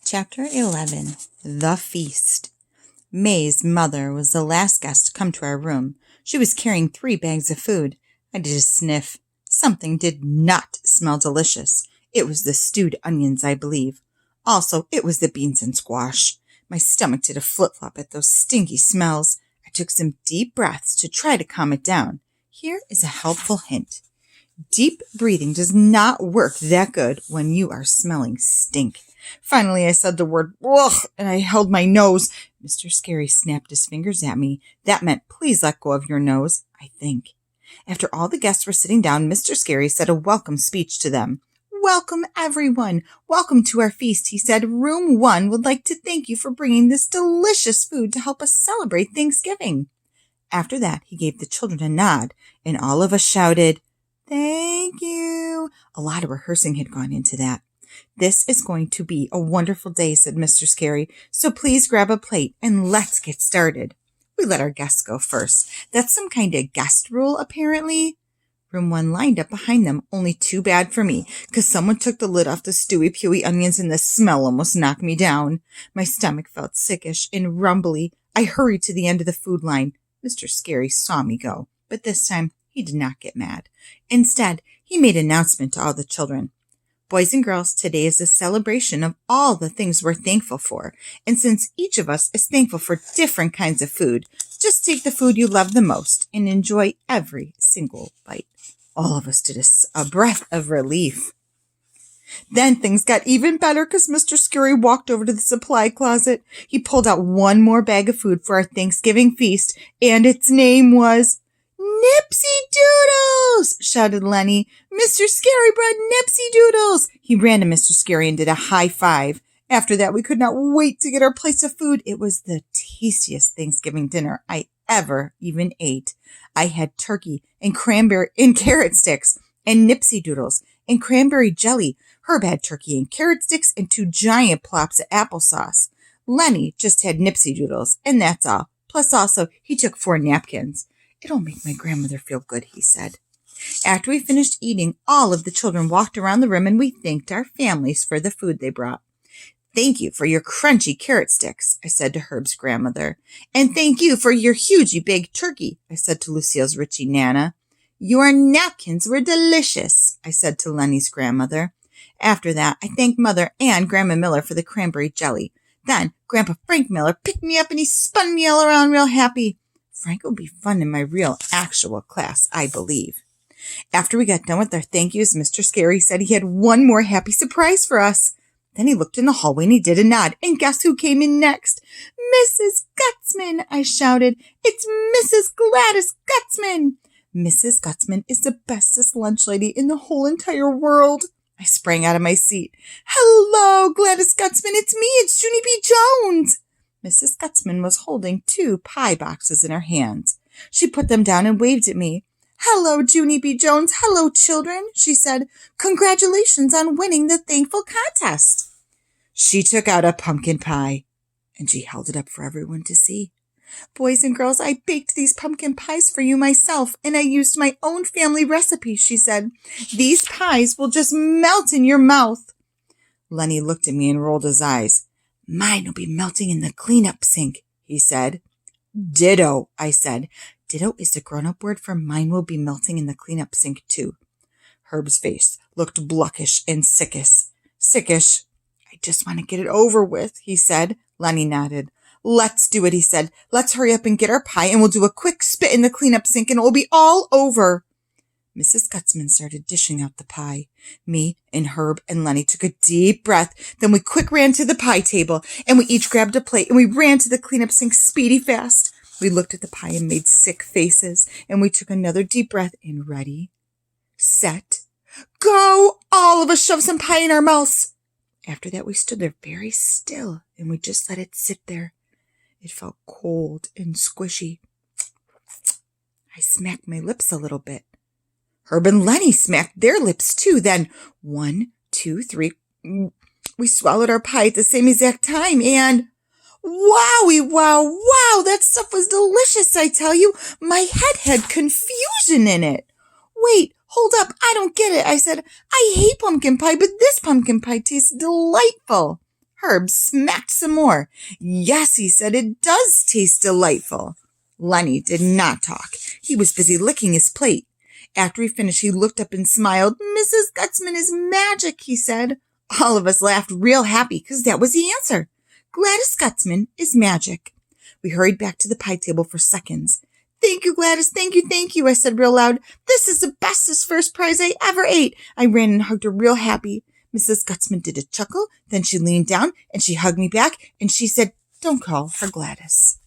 Chapter 11. The Feast. May's mother was the last guest to come to our room. She was carrying 3 bags of food. I did a sniff. Something did not smell delicious. It was the stewed onions, I believe. Also, it was the beans and squash. My stomach did a flip-flop at those stinky smells. I took some deep breaths to try to calm it down. Here is a helpful hint. Deep breathing does not work that good when you are smelling stink. Finally, I said the word, ugh, and I held my nose. Mr. Scary snapped his fingers at me. That meant, please let go of your nose, I think. After all the guests were sitting down, Mr. Scary said a welcome speech to them. Welcome, everyone. Welcome to our feast, he said. Room 1 would like to thank you for bringing this delicious food to help us celebrate Thanksgiving. After that, he gave the children a nod, and all of us shouted, thank you. A lot of rehearsing had gone into that. This is going to be a wonderful day, said Mr. Scary, so please grab a plate and let's get started. We let our guests go first. That's some kind of guest rule, apparently. Room 1 lined up behind them, only too bad for me, because someone took the lid off the stewy, pewy onions and the smell almost knocked me down. My stomach felt sickish and rumbly. I hurried to the end of the food line. Mr. Scary saw me go, but this time he did not get mad. Instead, he made an announcement to all the children. Boys and girls, today is a celebration of all the things we're thankful for. And since each of us is thankful for different kinds of food, just take the food you love the most and enjoy every single bite. All of us did a breath of relief. Then things got even better because Mr. Scary walked over to the supply closet. He pulled out 1 more bag of food for our Thanksgiving feast, and its name was Nipsy Doodles, shouted Lenny. Mr. Scary brought Nipsy Doodles. He ran to Mr. Scary and did a high five. After that, we could not wait to get our plates of food. It was the tastiest Thanksgiving dinner I ever even ate. I had turkey and cranberry and carrot sticks and Nipsy Doodles and cranberry jelly. Herb had turkey and carrot sticks and 2 giant plops of applesauce. Lenny just had Nipsy Doodles, and that's all. Plus also, he took 4 napkins. It'll make my grandmother feel good, he said. After we finished eating, all of the children walked around the room and we thanked our families for the food they brought. Thank you for your crunchy carrot sticks, I said to Herb's grandmother. And thank you for your hugely big turkey, I said to Lucille's Richie Nana. Your napkins were delicious, I said to Lenny's grandmother. After that, I thanked Mother and Grandma Miller for the cranberry jelly. Then Grandpa Frank Miller picked me up and he spun me all around real happy. Frank will be fun in my real, actual class, I believe. After we got done with our thank yous, Mr. Scary said he had 1 more happy surprise for us. Then he looked in the hallway and he did a nod. And guess who came in next? Mrs. Gutzman, I shouted. It's Mrs. Gladys Gutzman. Mrs. Gutzman is the bestest lunch lady in the whole entire world. I sprang out of my seat. Hello, Gladys Gutzman. It's me. It's Junie B. Jones. Mrs. Gutzman was holding 2 pie boxes in her hands. She put them down and waved at me. Hello, Junie B. Jones. Hello, children, she said. Congratulations on winning the Thankful contest. She took out a pumpkin pie, and she held it up for everyone to see. Boys and girls, I baked these pumpkin pies for you myself, and I used my own family recipe, she said. These pies will just melt in your mouth. Lenny looked at me and rolled his eyes. Mine will be melting in the cleanup sink, he said. Ditto, I said. Ditto is the grown-up word for mine will be melting in the cleanup sink, too. Herb's face looked bluckish and sickish. Sickish. I just want to get it over with, he said. Lenny nodded. Let's do it, he said. Let's hurry up and get our pie, and we'll do a quick spit in the cleanup sink, and it will be all over. Mrs. Gutzman started dishing out the pie. Me and Herb and Lenny took a deep breath. Then we quick ran to the pie table, and we each grabbed a plate, and we ran to the cleanup sink speedy fast. We looked at the pie and made sick faces, and we took another deep breath and ready, set, go! All of us shoved some pie in our mouths. After that, we stood there very still, and we just let it sit there. It felt cold and squishy. I smacked my lips a little bit. Herb and Lenny smacked their lips too. Then 1, 2, 3. We swallowed our pie at the same exact time and wowie, wow, that stuff was delicious, I tell you. My head had confusion in it. Wait, hold up, I don't get it, I said. I hate pumpkin pie, but this pumpkin pie tastes delightful. Herb smacked some more. Yes, he said, it does taste delightful. Lenny did not talk. He was busy licking his plate. After he finished, he looked up and smiled. Mrs. Gutzman is magic, he said. All of us laughed real happy because that was the answer. Gladys Gutzman is magic. We hurried back to the pie table for seconds. Thank you, Gladys. Thank you, I said real loud. This is the bestest first prize I ever ate. I ran and hugged her real happy. Mrs. Gutzman did a chuckle. Then she leaned down and she hugged me back and she said, don't call her Gladys.